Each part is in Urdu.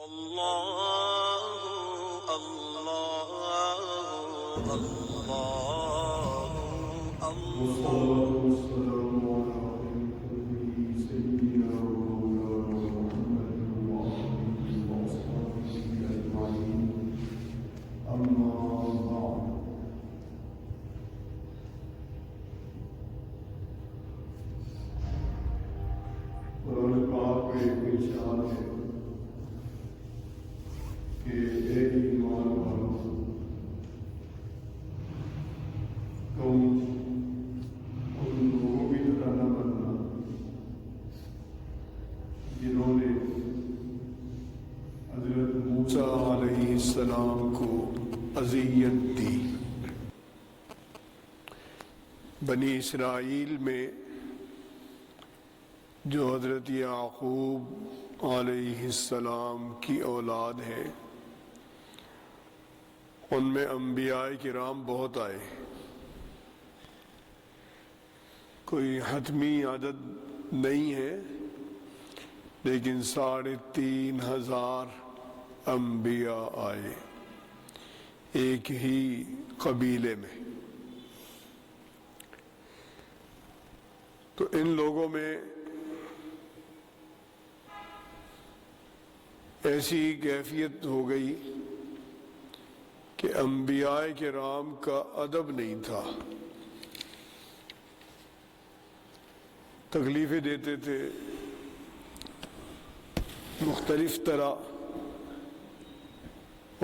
الله الله الله والصلاة والسلام على خير سيدنا ومولانا محمد وآله وأصحابه أجمعين أما بعد قرآن پاک میں ارشاد ہے کہ اے ایمان والو تم ان لوگوں کی طرح نہ بننا جنہوں نے حضرت موسیٰ علیہ السلام کو اذیت دی۔ بنی اسرائیل میں جو حضرت یعقوب علیہ السلام کی اولاد ہے ان میں انبیاء کرام بہت آئے، کوئی حتمی عدد نہیں ہے، لیکن 3,500 انبیاء آئے ایک ہی قبیلے میں۔ تو ان لوگوں میں ایسی کیفیت ہو گئی کہ انبیاء کرام کا ادب نہیں تھا، تکلیفیں دیتے تھے مختلف طرح،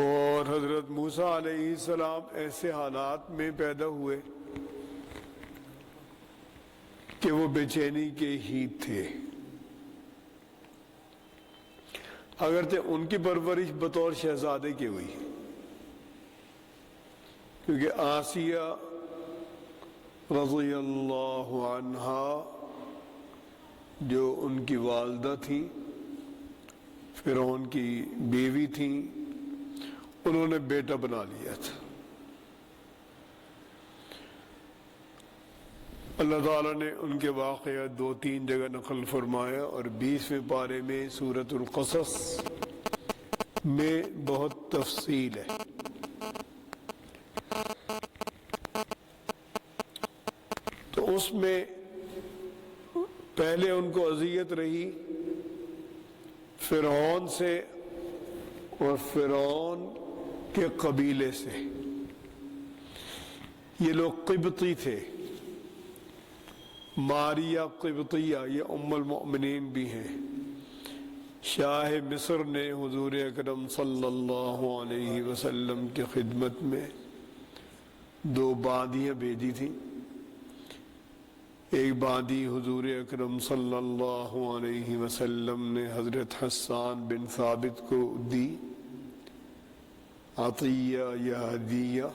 اور حضرت موسیٰ علیہ السلام ایسے حالات میں پیدا ہوئے کہ وہ بے چینی کے ہی تھے۔ اگرچہ ان کی پرورش بطور شہزادے کی ہوئی، کیونکہ آسیہ رضی اللہ عنہا جو ان کی والدہ تھیں، فرعون کی بیوی تھیں، انہوں نے بیٹا بنا لیا تھا۔ اللہ تعالیٰ نے ان کے واقعات 2-3 جگہ نقل فرمایا، اور 20ویں پارے میں سورۃ القصص میں بہت تفصیل ہے۔ تو اس میں پہلے ان کو اذیت رہی فرعون سے اور فرعون کے قبیلے سے۔ یہ لوگ قبطی تھے، ماریہ قبطیہ، یہ ام المؤمنین بھی ہیں۔ شاہ مصر نے حضور اکرم صلی اللہ علیہ وسلم کی خدمت میں 2 باندیاں بھیجی تھیں۔ ایک باندی حضور اکرم صلی اللہ علیہ وسلم نے حضرت حسان بن ثابت کو دی، عطیہ یا ہدیہ،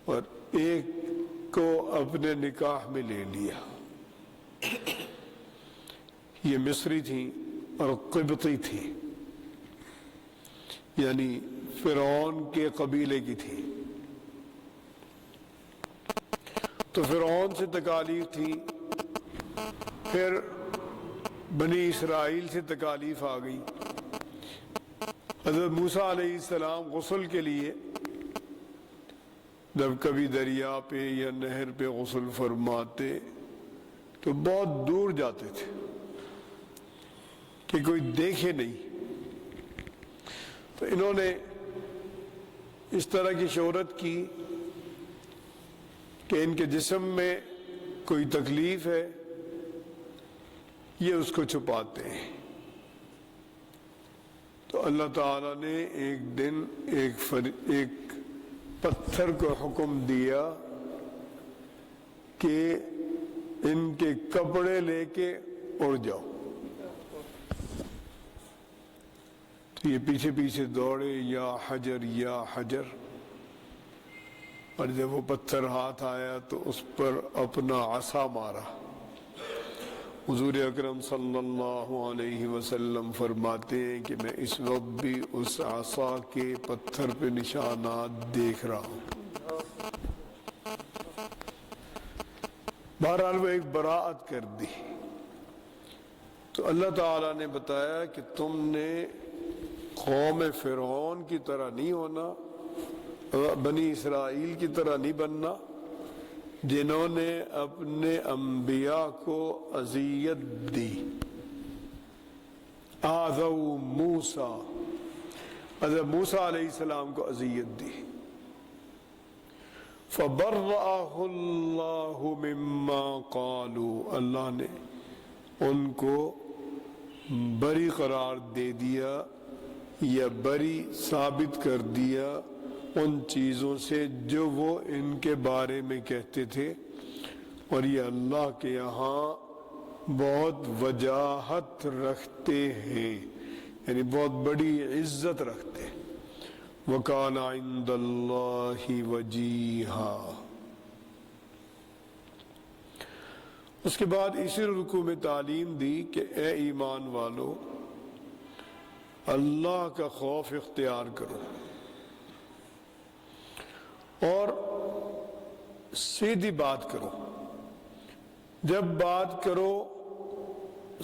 اور ایک کو اپنے نکاح میں لے لیا۔ یہ مصری تھیں اور قبطی تھی، یعنی فرعون کے قبیلے کی تھی۔ تو فرعون سے تکالیف تھی، پھر بنی اسرائیل سے تکالیف آ گئی۔ حضرت موسیٰ علیہ السلام غسل کے لیے جب کبھی دریا پہ یا نہر پہ غسل فرماتے تو بہت دور جاتے تھے کہ کوئی دیکھے نہیں۔ تو انہوں نے اس طرح کی شہرت کی کہ ان کے جسم میں کوئی تکلیف ہے، یہ اس کو چھپاتے ہیں۔ تو اللہ تعالیٰ نے ایک دن ایک پتھر کو حکم دیا کہ ان کے کپڑے لے کے اڑ جاؤ۔ تو یہ پیچھے پیچھے دوڑے، یا حجر یا حجر، اور جب وہ پتھر ہاتھ آیا تو اس پر اپنا عصا مارا۔ حضور اکرم صلی اللہ علیہ وسلم فرماتے ہیں کہ میں اس وقت بھی اس عصا کے پتھر پہ نشانات دیکھ رہا ہوں۔ بہرحال وہ ایک براءت کر دی۔ تو اللہ تعالیٰ نے بتایا کہ تم نے قوم فرعون کی طرح نہیں ہونا، بنی اسرائیل کی طرح نہیں بننا جنہوں نے اپنے انبیاء کو اذیت دی. آذوا موسیٰ، حضرت موسیٰ علیہ السلام کو اذیت دی. فبرأہ اللہ مما قالوا، اللہ نے ان کو بری قرار دے دیا یا بری ثابت کر دیا ان چیزوں سے جو وہ ان کے بارے میں کہتے تھے. اور یہ اللہ کے یہاں بہت وجاہت رکھتے ہیں، یعنی بہت بڑی عزت رکھتے ہیں. وَكَانَ عِندَ اللَّهِ وَجِيهًا. اس کے بعد اسی رکوع میں تعلیم دی کہ اے ایمان والو، اللہ کا خوف اختیار کرو اور سیدھی بات کرو. جب بات کرو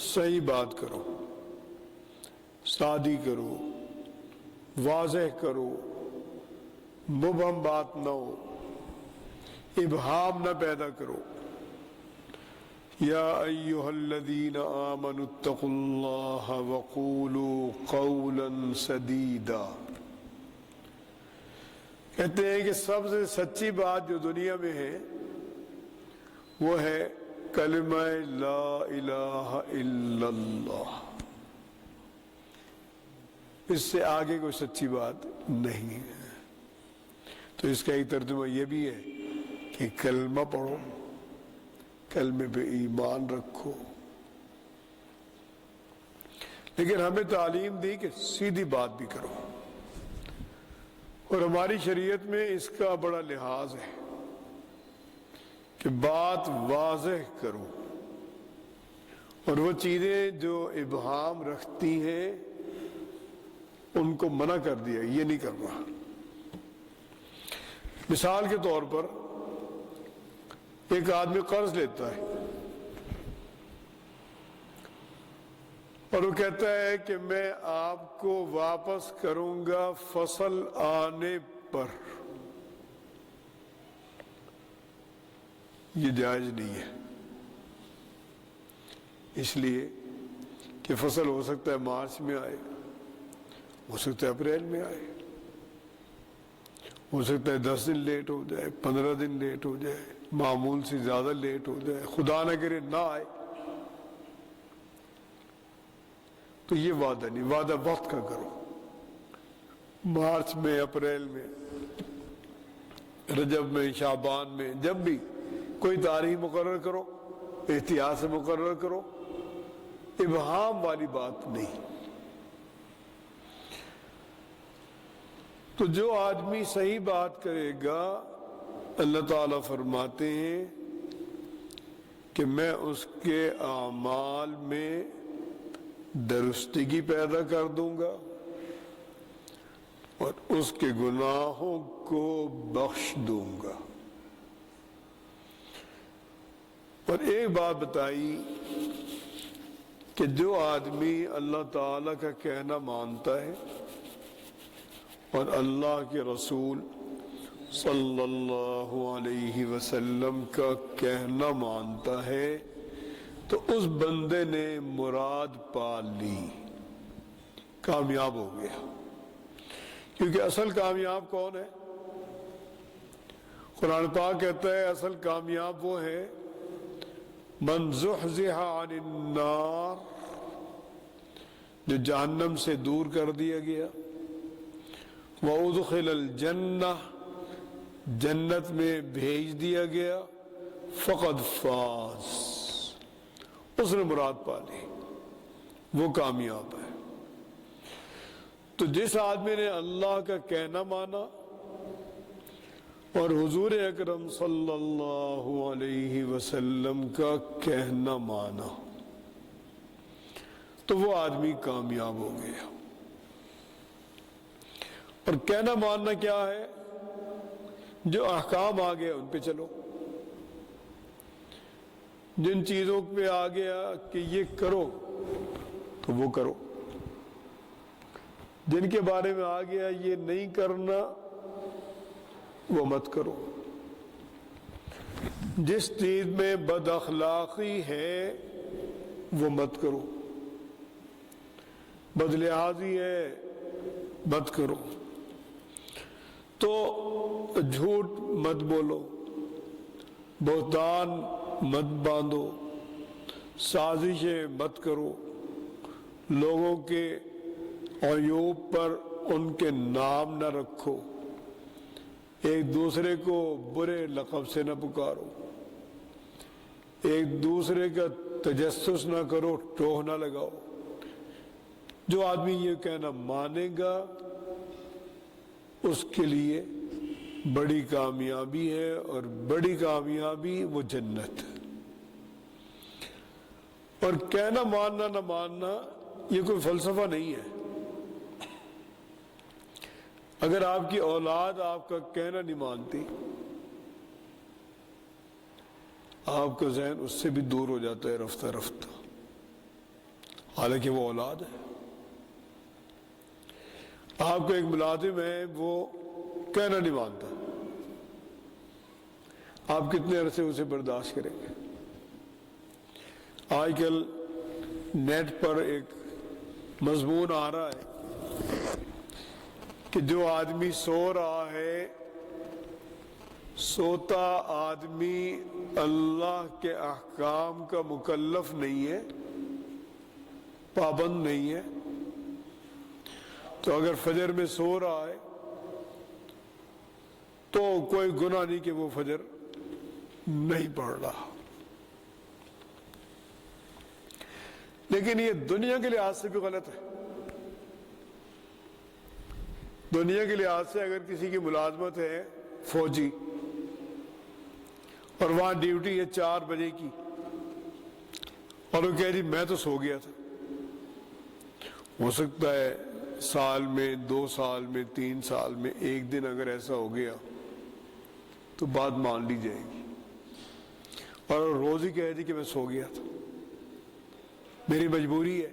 صحیح بات کرو، سادی کرو، واضح کرو، مبہم بات نہ ہو، ابہام نہ پیدا کرو. یا ایہا الذین آمنوا اتقوا اللہ وقولوا قولا سدیدا. کہتے ہیں کہ سب سے سچی بات جو دنیا میں ہے وہ ہے کلمہ لا الہ الا اللہ. اس سے آگے کوئی سچی بات نہیں ہے. تو اس کا ایک ترجمہ یہ بھی ہے کہ کلمہ پڑھو، کلمے پہ ایمان رکھو. لیکن ہمیں تعلیم دی کہ سیدھی بات بھی کرو، اور ہماری شریعت میں اس کا بڑا لحاظ ہے کہ بات واضح کرو، اور وہ چیزیں جو ابہام رکھتی ہیں ان کو منع کر دیا، یہ نہیں کرنا. مثال کے طور پر ایک آدمی قرض لیتا ہے اور وہ کہتا ہے کہ میں آپ کو واپس کروں گا فصل آنے پر. یہ جائز نہیں ہے، اس لیے کہ فصل ہو سکتا ہے مارچ میں آئے، ہو سکتا ہے اپریل میں آئے، ہو سکتا ہے 10 دن لیٹ ہو جائے، 15 دن لیٹ ہو جائے، معمول سے زیادہ لیٹ ہو جائے، خدا نہ کرے نہ آئے. تو یہ وعدہ نہیں، وعدہ وقت کا کرو. مارچ میں، اپریل میں، رجب میں، شعبان میں، جب بھی کوئی تاریخ مقرر کرو، احتیاط سے مقرر کرو، ابہام والی بات نہیں. تو جو آدمی صحیح بات کرے گا اللہ تعالیٰ فرماتے ہیں کہ میں اس کے اعمال میں درستگی پیدا کر دوں گا اور اس کے گناہوں کو بخش دوں گا. اور ایک بات بتائی کہ جو آدمی اللہ تعالیٰ کا کہنا مانتا ہے اور اللہ کے رسول صلی اللہ علیہ وسلم کا کہنا مانتا ہے تو اس بندے نے مراد پا لی، کامیاب ہو گیا. کیونکہ اصل کامیاب کون ہے؟ قرآن پاک کہتا ہے اصل کامیاب وہ ہے من زحزح عن النار، جو جہنم سے دور کر دیا گیا، وَأُدْخِلَ الْجَنَّةِ، جنت میں بھیج دیا گیا، فقد فاز، اس نے مراد پا لی، وہ کامیاب ہے. تو جس آدمی نے اللہ کا کہنا مانا اور حضور اکرم صلی اللہ علیہ وسلم کا کہنا مانا تو وہ آدمی کامیاب ہو گیا. اور کہنا ماننا کیا ہے؟ جو احکام آ گیا ان پہ چلو، جن چیزوں پہ آ گیا کہ یہ کرو تو وہ کرو. جن کے بارے میں آ گیا یہ نہیں کرنا وہ مت کرو، جس چیز میں بد اخلاقی ہے وہ مت کرو، بد لحاظی ہے مت کرو، تو جھوٹ مت بولو، بہتان مت باندھو، سازشیں مت کرو، لوگوں کے عیوب پر ان کے نام نہ رکھو، ایک دوسرے کو برے لقب سے نہ پکارو، ایک دوسرے کا تجسس نہ کرو، ٹوہ نہ لگاؤ۔ جو آدمی یہ کہنا مانے گا اس کے لیے بڑی کامیابی ہے، اور بڑی کامیابی وہ جنت ہے۔ اور کہنا ماننا نہ ماننا یہ کوئی فلسفہ نہیں ہے۔ اگر آپ کی اولاد آپ کا کہنا نہیں مانتی، آپ کا ذہن اس سے بھی دور ہو جاتا ہے رفتہ رفتہ، حالانکہ وہ اولاد ہے۔ آپ کا ایک ملازم ہے، وہ کہنا نہیں مانتا، آپ کتنے عرصے اسے برداشت کریں گے؟ آج کل نیٹ پر ایک مضمون آ رہا ہے کہ جو آدمی سو رہا ہے، سوتا آدمی اللہ کے احکام کا مکلف نہیں ہے، پابند نہیں ہے، تو اگر فجر میں سو رہا ہے تو کوئی گناہ نہیں کہ وہ فجر نہیں پڑھ رہا۔ لیکن یہ دنیا کے لحاظ سے بھی غلط ہے۔ دنیا کے لحاظ سے اگر کسی کی ملازمت ہے فوجی، اور وہاں ڈیوٹی ہے 4 بجے کی، اور وہ کہہ رہی میں تو سو گیا تھا، ہو سکتا ہے سال میں، 2 سال میں، 3 سال میں ایک دن اگر ایسا ہو گیا تو بات مان لی جائے گی، اور روز ہی کہہ دی کہ میں سو گیا تھا، میری مجبوری ہے،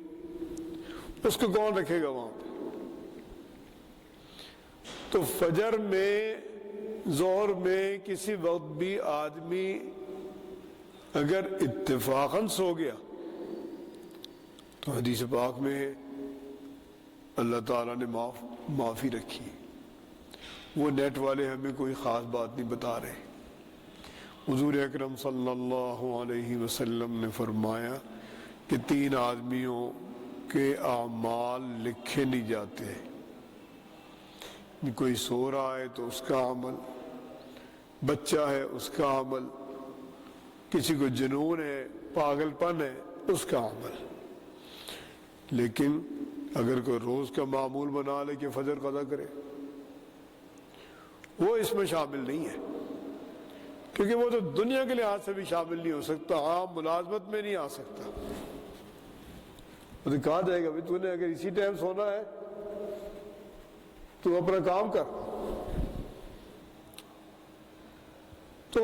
اس کو کون رکھے گا وہاں پہ؟ تو فجر میں، ظہر میں کسی وقت بھی آدمی اگر اتفاقاً سو گیا تو حدیث پاک میں اللہ تعالیٰ نے معافی رکھی۔ وہ نیٹ والے ہمیں کوئی خاص بات نہیں بتا رہے۔ حضور اکرم صلی اللہ علیہ وسلم نے فرمایا کہ 3 آدمیوں کے اعمال لکھے نہیں جاتے، کوئی سو رہا ہے تو اس کا عمل، بچہ ہے اس کا عمل، کسی کو جنون ہے، پاگل پن ہے، اس کا عمل۔ لیکن اگر کوئی روز کا معمول بنا لے کہ فجر قضا کرے، وہ اس میں شامل نہیں ہے، کیونکہ وہ تو دنیا کے لحاظ سے بھی شامل نہیں ہو سکتا، عام ملازمت میں نہیں آ سکتا۔ تو کہا جائے گا تو نے اگر اسی ٹائم سونا ہے تو اپنا کام کر۔ تو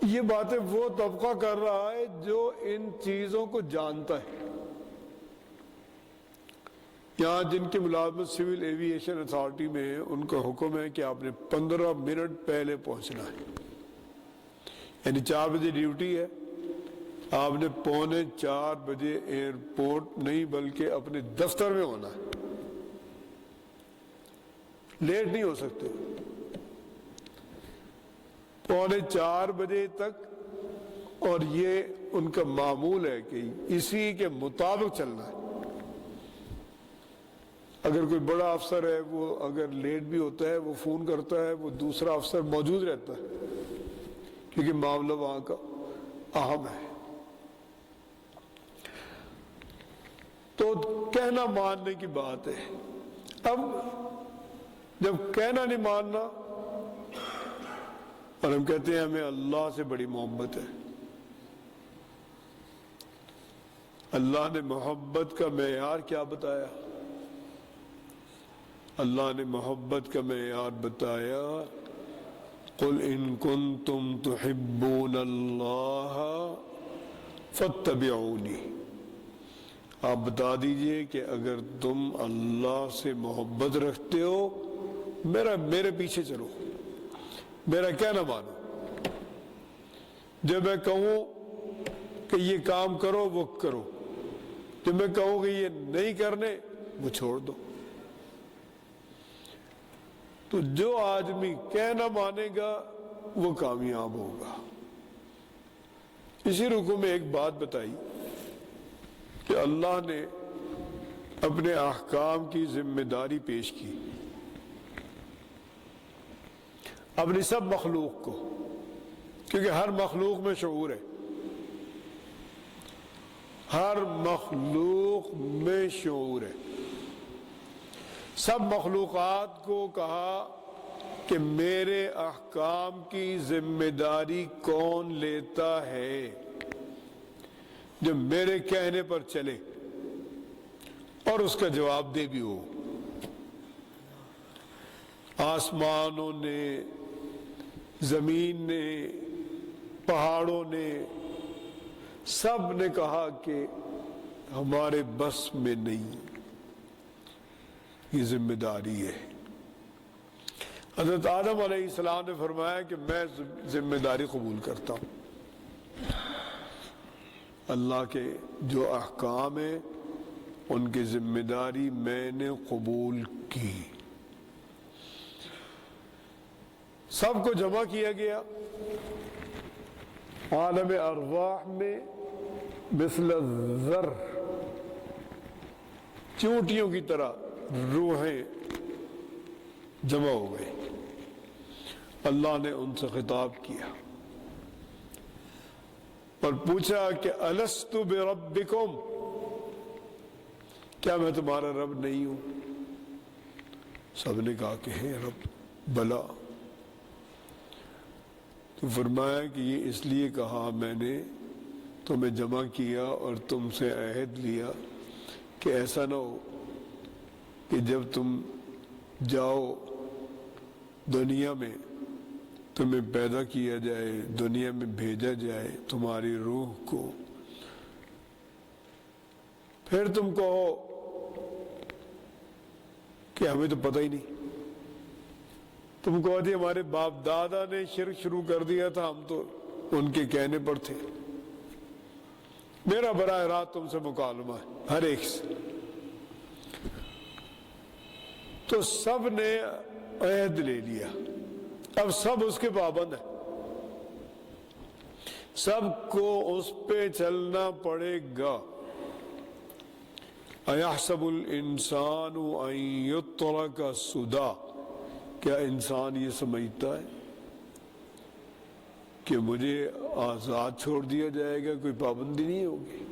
یہ باتیں وہ طبقہ کر رہا ہے جو ان چیزوں کو جانتا ہے۔ یہاں جن کی ملازمت سول ایوییشن اتھارٹی میں ہے، ان کا حکم ہے کہ آپ نے 15 منٹ پہلے پہنچنا ہے، یعنی 4 بجے ڈیوٹی ہے، آپ نے 3:45 بجے ایئرپورٹ نہیں بلکہ اپنے دفتر میں ہونا ہے، لیٹ نہیں ہو سکتے۔ 3:45 بجے تک، اور یہ ان کا معمول ہے کہ اسی کے مطابق چلنا ہے۔ اگر کوئی بڑا افسر ہے، وہ اگر لیٹ بھی ہوتا ہے وہ فون کرتا ہے، وہ دوسرا افسر موجود رہتا ہے، کیونکہ معاملہ وہاں کا اہم ہے۔ تو کہنا ماننے کی بات ہے۔ اب جب کہنا نہیں ماننا، اور ہم کہتے ہیں ہمیں اللہ سے بڑی محبت ہے، اللہ نے محبت کا معیار کیا بتایا؟ اللہ نے محبت کا معیار بتایا، قل ان کنتم تحبون اللہ فاتبعونی۔ آپ بتا دیجئے کہ اگر تم اللہ سے محبت رکھتے ہو میرے پیچھے چلو، میرا کہنا مانو، جب میں کہوں کہ یہ کام کرو وہ کرو، جب میں کہوں کہ یہ نہیں کرنے وہ چھوڑ دو۔ تو جو آدمی کہنا مانے گا وہ کامیاب ہوگا۔ اسی رکوع میں ایک بات بتائی کہ اللہ نے اپنے احکام کی ذمہ داری پیش کی اپنی سب مخلوق کو، کیونکہ ہر مخلوق میں شعور ہے، ہر مخلوق میں شعور ہے۔ سب مخلوقات کو کہا کہ میرے احکام کی ذمہ داری کون لیتا ہے جو میرے کہنے پر چلے اور اس کا جواب دے بھی ہو۔ آسمانوں نے، زمین نے، پہاڑوں نے، سب نے کہا کہ ہمارے بس میں نہیں، یہ ذمہ داری ہے۔ حضرت آدم علیہ السلام نے فرمایا کہ میں ذمہ داری قبول کرتا ہوں، اللہ کے جو احکام ہیں ان کی ذمہ داری میں نے قبول کی۔ سب کو جمع کیا گیا عالم ارواح میں، مثل الذر، چونٹیوں کی طرح روحیں جمع ہو گئی۔ اللہ نے ان سے خطاب کیا اور پوچھا کہ الست بربکم، کیا میں تمہارا رب نہیں ہوں؟ سب نے کہا کہ ہے رب، بلا۔ تو فرمایا کہ یہ اس لیے کہا میں نے تمہیں جمع کیا اور تم سے عہد لیا کہ ایسا نہ ہو کہ جب تم جاؤ دنیا میں تمہیں پیدا کیا جائے، دنیا میں بھیجا جائے تمہاری روح کو، پھر تم کہو کہ ہمیں تو پتہ ہی نہیں، تم کہو جی ہمارے باپ دادا نے شرک شروع کر دیا تھا، ہم تو ان کے کہنے پر تھے۔ میرا براہ راست تم سے مکالمہ ہے ہر ایک سے۔ تو سب نے عہد لے لیا، اب سب اس کے پابند ہیں، سب کو اس پہ چلنا پڑے گا۔ اَيَحْسَبُ الْإِنسَانُ أَن يُتْرَكَ سُدًى، کیا انسان یہ سمجھتا ہے کہ مجھے آزاد چھوڑ دیا جائے گا، کوئی پابندی نہیں ہوگی؟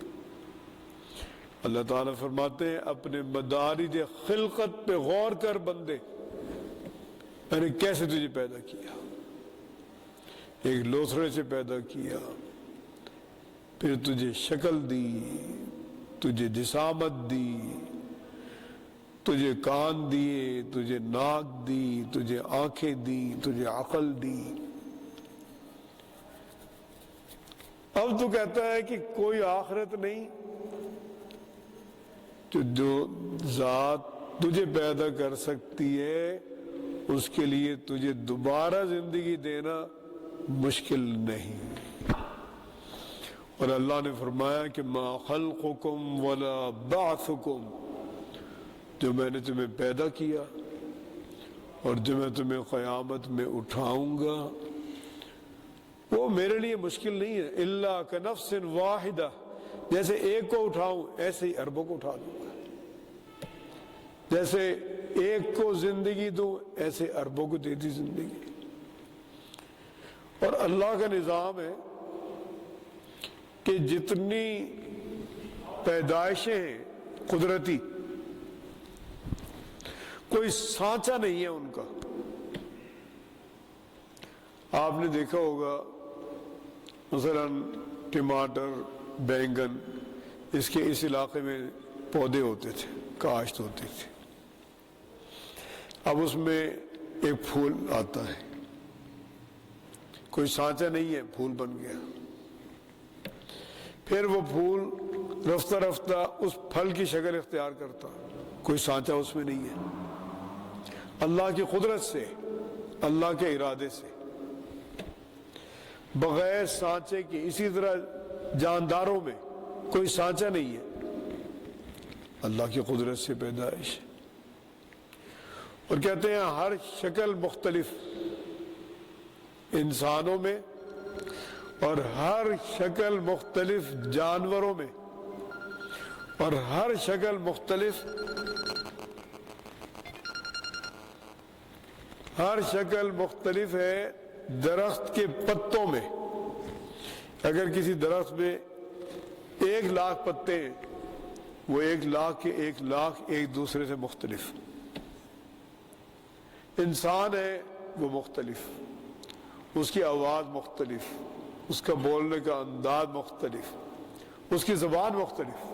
اللہ تعالیٰ فرماتے ہیں اپنے مدارج خلقت پہ غور کر بندے، میں نے کیسے تجھے پیدا کیا، ایک لوتھڑے سے پیدا کیا، پھر تجھے شکل دی، تجھے جسامت دی، تجھے کان دیے، تجھے ناک دی، تجھے آنکھیں دی، تجھے عقل دی۔ اب تو کہتا ہے کہ کوئی آخرت نہیں، جو ذات تجھے پیدا کر سکتی ہے اس کے لیے تجھے دوبارہ زندگی دینا مشکل نہیں۔ اور اللہ نے فرمایا کہ ما خلقکم ولا بعثکم، جو میں نے تمہیں پیدا کیا اور جو میں تمہیں قیامت میں اٹھاؤں گا وہ میرے لیے مشکل نہیں ہے۔ الا کنفس واحدہ، جیسے ایک کو اٹھاؤں ایسے ہی اربوں کو اٹھا دوں گا، جیسے ایک کو زندگی دوں ایسے اربوں کو دیتی زندگی۔ اور اللہ کا نظام ہے کہ جتنی پیدائشیں ہیں قدرتی، کوئی سانچہ نہیں ہے ان کا۔ آپ نے دیکھا ہوگا مثلا ٹماٹر، بینگن، اس کے اس علاقے میں پودے ہوتے تھے، کاشت ہوتی تھی، اب اس میں ایک پھول آتا ہے، کوئی سانچہ نہیں ہے، پھول بن گیا، پھر وہ پھول رفتہ رفتہ اس پھل کی شکل اختیار کرتا، کوئی سانچہ اس میں نہیں ہے، اللہ کی قدرت سے، اللہ کے ارادے سے، بغیر سانچے کی۔ اسی طرح جانداروں میں کوئی سانچہ نہیں ہے، اللہ کی قدرت سے پیدائش۔ اور کہتے ہیں ہر شکل مختلف انسانوں میں اور ہر شکل مختلف جانوروں میں اور ہر شکل مختلف ہے درخت کے پتوں میں۔ اگر کسی درخت میں 1,00,000 پتے ہیں، وہ 1,00,000 کے 1,00,000 ایک دوسرے سے مختلف۔ انسان ہے وہ مختلف، اس کی آواز مختلف، اس کا بولنے کا انداز مختلف، اس کی زبان مختلف۔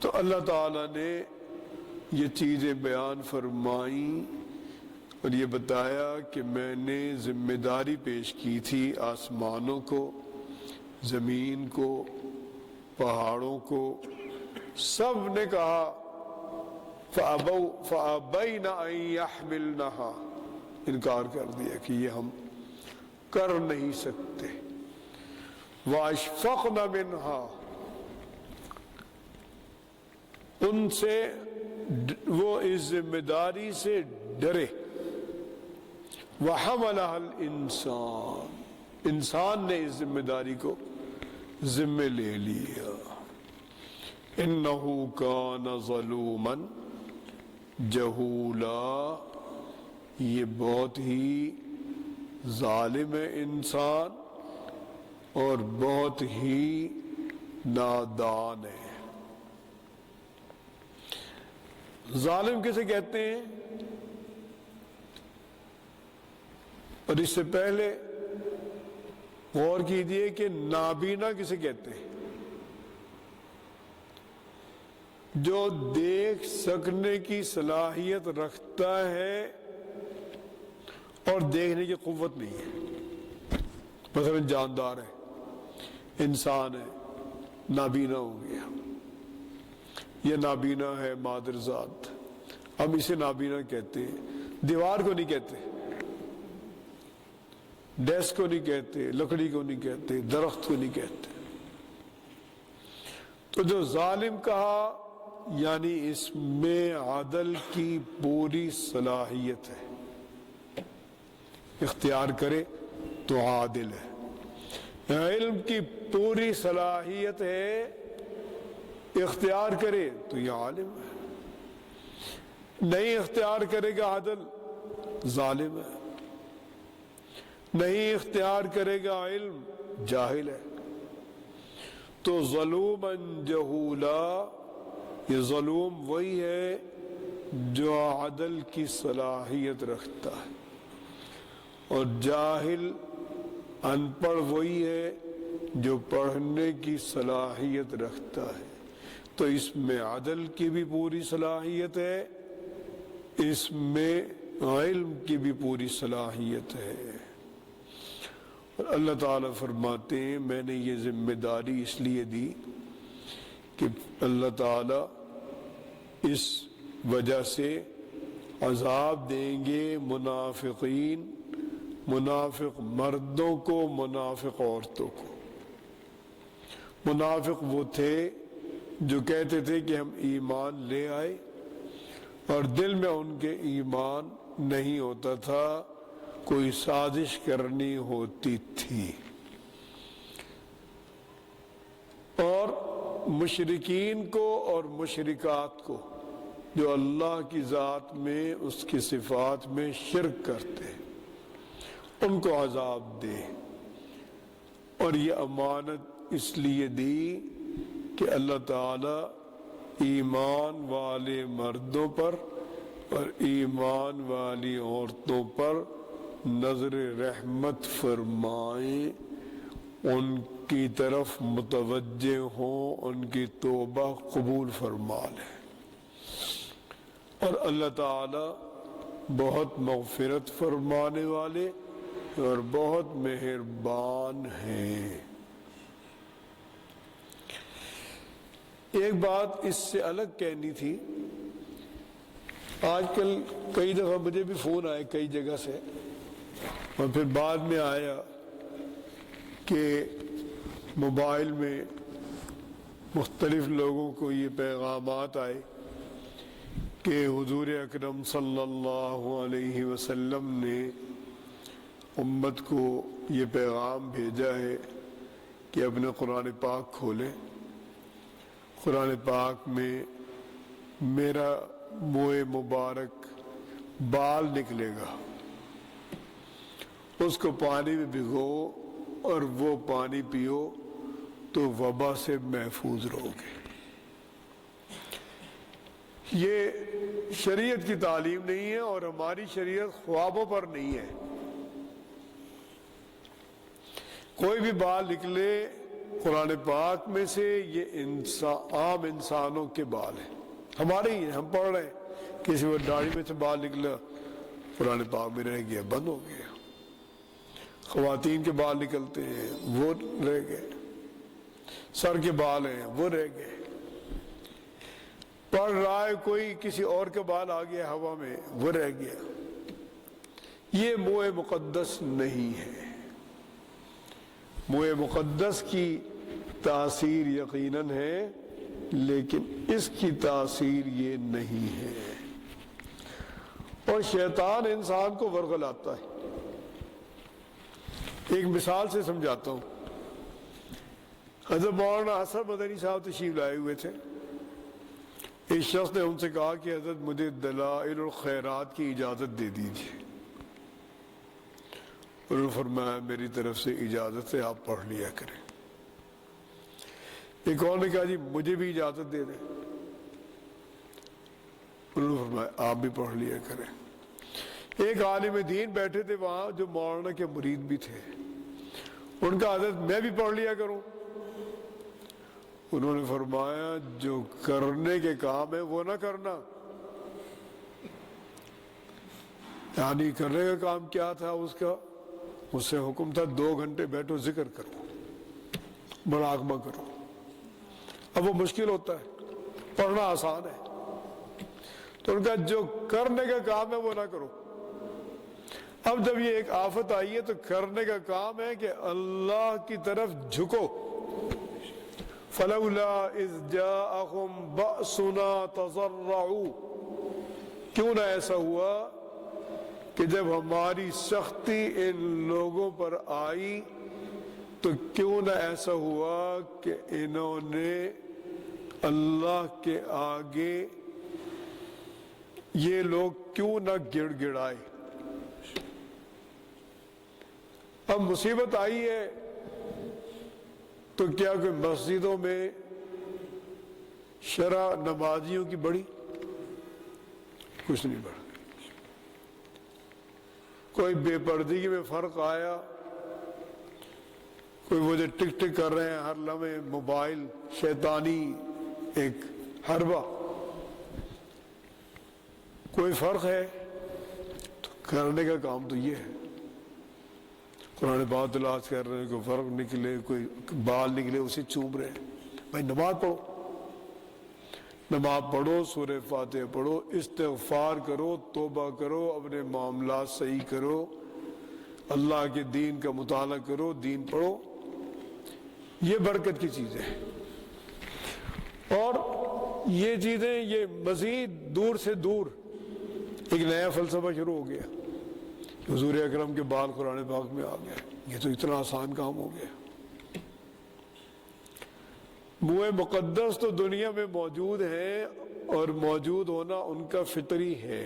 تو اللہ تعالیٰ نے یہ چیزیں بیان فرمائیں اور یہ بتایا کہ میں نے ذمہ داری پیش کی تھی آسمانوں کو، زمین کو، پہاڑوں کو، سب نے کہا فَأَبَيْنَ أَن يَحْمِلْنَهَا، انکار کر دیا کہ یہ ہم کر نہیں سکتے۔ وَأَشْفَقْنَ مِنْهَا، ان سے وہ اس ذمہ داری سے ڈرے۔ وَحَمَلَهَا الْإِنسَانُ، انسان نے اس ذمہ داری کو ذمہ لے لیا۔ إِنَّهُ كَانَ ظَلُومًا جہولا، یہ بہت ہی ظالم ہے انسان اور بہت ہی نادان ہے۔ ظالم کسے کہتے ہیں؟ اور اس سے پہلے غور کیجئے کہ نابینا کسے کہتے ہیں؟ جو دیکھ سکنے کی صلاحیت رکھتا ہے اور دیکھنے کی قوت نہیں ہے۔ مثلا جاندار ہے، انسان ہے، نابینا ہو گیا، یہ نابینا ہے مادر ذات، ہم اسے نابینا کہتے ہیں۔ دیوار کو نہیں کہتے، ڈیسک کو نہیں کہتے، لکڑی کو نہیں کہتے، درخت کو نہیں کہتے۔ تو جو ظالم کہا یعنی اس میں عدل کی پوری صلاحیت ہے، اختیار کرے تو عادل ہے۔ علم کی پوری صلاحیت ہے، اختیار کرے تو یہ عالم ہے، نہیں اختیار کرے گا عدل ظالم ہے، نہیں اختیار کرے گا علم جاہل ہے۔ تو ظلوماً جہولا، یہ ظلوم وہی ہے جو عدل کی صلاحیت رکھتا ہے، اور جاہل ان پڑھ وہی ہے جو پڑھنے کی صلاحیت رکھتا ہے۔ تو اس میں عدل کی بھی پوری صلاحیت ہے، اس میں علم کی بھی پوری صلاحیت ہے۔ اور اللہ تعالیٰ فرماتے ہیں میں نے یہ ذمہ داری اس لیے دی کہ اللہ تعالیٰ اس وجہ سے عذاب دیں گے منافقین، منافق مردوں کو، منافق عورتوں کو۔ منافق وہ تھے جو کہتے تھے کہ ہم ایمان لے آئے اور دل میں ان کے ایمان نہیں ہوتا تھا، کوئی سازش کرنی ہوتی تھی۔ اور مشرکین کو اور مشرکات کو جو اللہ کی ذات میں، اس کی صفات میں شرک کرتے، ان کو عذاب دے۔ اور یہ امانت اس لیے دی کہ اللہ تعالی ایمان والے مردوں پر اور ایمان والی عورتوں پر نظر رحمت فرمائیں، ان کی طرف متوجہ ہوں، ان کی توبہ قبول فرما لیں۔ اور اللہ تعالی بہت مغفرت فرمانے والے اور بہت مہربان ہیں۔ ایک بات اس سے الگ کہنی تھی. آج کل کئی دفعہ مجھے بھی فون آئے کئی جگہ سے، اور پھر بعد میں آیا کہ موبائل میں مختلف لوگوں کو یہ پیغامات آئے کہ حضور اکرم صلی اللہ علیہ وسلم نے امت کو یہ پیغام بھیجا ہے کہ اپنے قرآن پاک کھولیں. قرآن پاک میں میرا منہ مبارک بال نکلے گا، اس کو پانی میں بھگو اور وہ پانی پیو تو وبا سے محفوظ رہو گے. یہ شریعت کی تعلیم نہیں ہے، اور ہماری شریعت خوابوں پر نہیں ہے. کوئی بھی بال نکلے قرآن پاک میں سے، یہ عام انسانوں کے بال ہیں، ہمارے ہی ہیں. ہم پڑھ رہے ہیں کسی وہ داڑھی میں سے بال نکلا، قرآن پاک میں رہ گیا، بند ہو گیا. خواتین کے بال نکلتے ہیں، وہ رہ گئے. سر کے بال ہیں، وہ رہ گئے. پڑھ رہا ہے کوئی، کسی اور کا بال آ گیا ہوا میں، وہ رہ گیا. یہ موئے مقدس نہیں ہے. موئے مقدس کی تاثیر یقیناً ہے، لیکن اس کی تاثیر یہ نہیں ہے. اور شیطان انسان کو ورغلاتا ہے. ایک مثال سے سمجھاتا ہوں. حضرت مولانا حسن مدنی صاحب تشریف لائے ہوئے تھے. ایک شخص نے ان سے کہا کہ حضرت مجھے دلائل الخیرات کی اجازت دے دیجیے. انہوں نے فرمایا میری طرف سے اجازت ہے، آپ پڑھ لیا کریں. ایک اور نے کہا جی مجھے بھی اجازت دے دیں. انہوں نے فرمایا آپ بھی پڑھ لیا کریں. ایک عالم دین بیٹھے تھے وہاں جو مولانا کے مرید بھی تھے. ان کا حضرت میں بھی پڑھ لیا کروں. انہوں نے فرمایا جو کرنے کے کام ہے وہ نہ کرنا. یعنی کرنے کا کام کیا تھا اس کا؟ اس سے حکم تھا 2 گھنٹے بیٹھو ذکر کرو، مراقبہ کرو. اب وہ مشکل ہوتا ہے، پڑھنا آسان ہے. تو ان کا جو کرنے کا کام ہے وہ نہ کرو. اب جب یہ ایک آفت آئی ہے تو کرنے کا کام ہے کہ اللہ کی طرف جھکو. فَلَوْلَا إِذْ جَاءَهُمْ بَأْسُنَا تَضَرَّعُوا. کیوں نہ ایسا ہوا کہ جب ہماری سختی ان لوگوں پر آئی تو کیوں نہ ایسا ہوا کہ انہوں نے اللہ کے آگے یہ لوگ کیوں نہ گڑ گڑائے. اب مصیبت آئی ہے تو کیا کوئی مسجدوں میں شرع نمازیوں کی بڑھی؟ کچھ نہیں بڑھا. کوئی بے پردگی میں فرق آیا؟ کوئی وہ جو ٹک ٹک کر رہے ہیں ہر لمحے موبائل، شیطانی ایک حربہ، کوئی فرق ہے؟ تو کرنے کا کام تو یہ ہے. قرآن پاک تلاوت کر رہے ہیں، کوئی فرق نکلے، کوئی بال نکلے اسے چوم رہے ہیں. بھائی نماز پڑھو، نماز پڑھو، سورہ فاتحہ پڑھو، استغفار کرو، توبہ کرو، اپنے معاملات صحیح کرو، اللہ کے دین کا مطالعہ کرو، دین پڑھو. یہ برکت کی چیزیں ہیں. اور یہ چیزیں یہ مزید دور سے دور ایک نیا فلسفہ شروع ہو گیا. حضور اکرم کے بال قرآن پاک میں آ گیا. یہ تو اتنا آسان کام ہو گیا. منہ مقدس تو دنیا میں موجود ہے، اور موجود ہونا ان کا فطری ہے.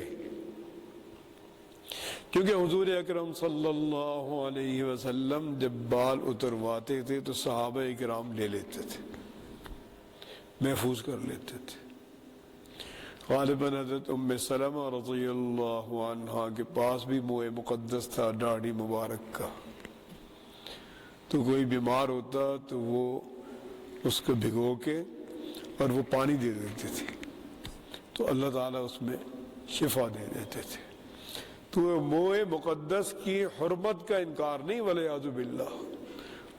کیونکہ حضور اکرم صلی اللہ علیہ وسلم جب بال اترواتے تھے تو صحابہ اکرام لے لیتے تھے، محفوظ کر لیتے تھے. غالباً حضرت ام سلمہ رضی اللہ عنہا کے پاس بھی منہ مقدس تھا، داڑھی مبارک کا. تو کوئی بیمار ہوتا تو وہ اس کو بھگو کے اور وہ پانی دے دیتے تھے تو اللہ تعالیٰ اس میں شفا دے دیتے تھے. تو منہ مقدس کی حرمت کا انکار نہیں، والعیاذ باللہ،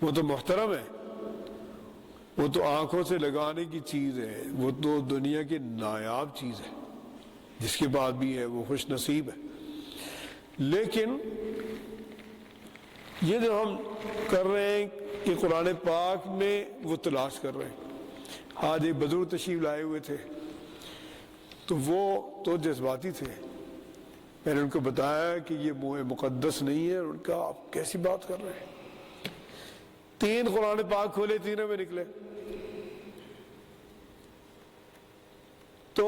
وہ تو محترم ہے. وہ تو آنکھوں سے لگانے کی چیز ہے، وہ تو دنیا کی نایاب چیز ہے، جس کے بعد بھی ہے وہ خوش نصیب ہے۔ لیکن یہ جو ہم کر رہے ہیں کہ قرآن پاک میں وہ تلاش کر رہے ہیں۔ آج ایک بزرگ تشریف لائے ہوئے تھے، تو وہ تو جذباتی تھے، میں نے ان کو بتایا کہ یہ موہ مقدس نہیں ہے، ان کا آپ کیسی بات کر رہے ہیں؟ 3 قرآن پاک کھولے، تینوں میں نکلے، تو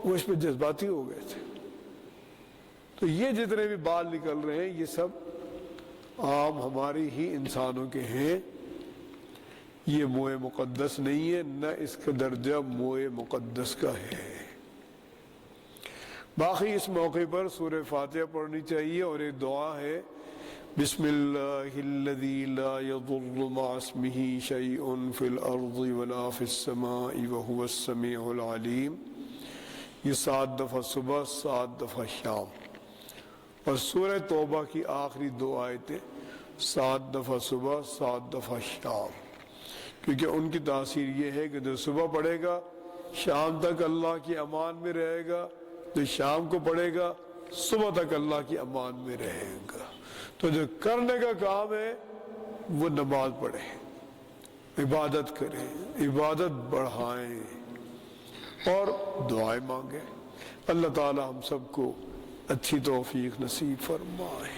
وہ اس پہ جذباتی ہو گئے تھے۔ تو یہ جتنے بھی بال نکل رہے ہیں یہ سب عام ہماری ہی انسانوں کے ہیں، یہ موہ مقدس نہیں ہے، نہ اس کا درجہ موہ مقدس کا ہے۔ باقی اس موقع پر سورہ فاتحہ پڑھنی چاہیے، اور ایک دعا ہے، بسم اللہ الذی لا یضر مع اسمہ شیء فی الارض ولا فی السماء وہو السمیع العلیم۔ یہ 7 دفعہ صبح، 7 دفعہ شام، اور سورہ توبہ کی آخری 2 آیتیں 7 دفعہ صبح، 7 دفعہ شام، کیونکہ ان کی تاثیر یہ ہے کہ جو صبح پڑھے گا شام تک اللہ کی امان میں رہے گا، جو شام کو پڑھے گا صبح تک اللہ کی امان میں رہے گا۔ تو جو کرنے کا کام ہے وہ نماز پڑھیں، عبادت کریں، عبادت بڑھائیں اور دعائیں مانگیں۔ اللہ تعالی ہم سب کو اچھی توفیق نصیب فرمائے۔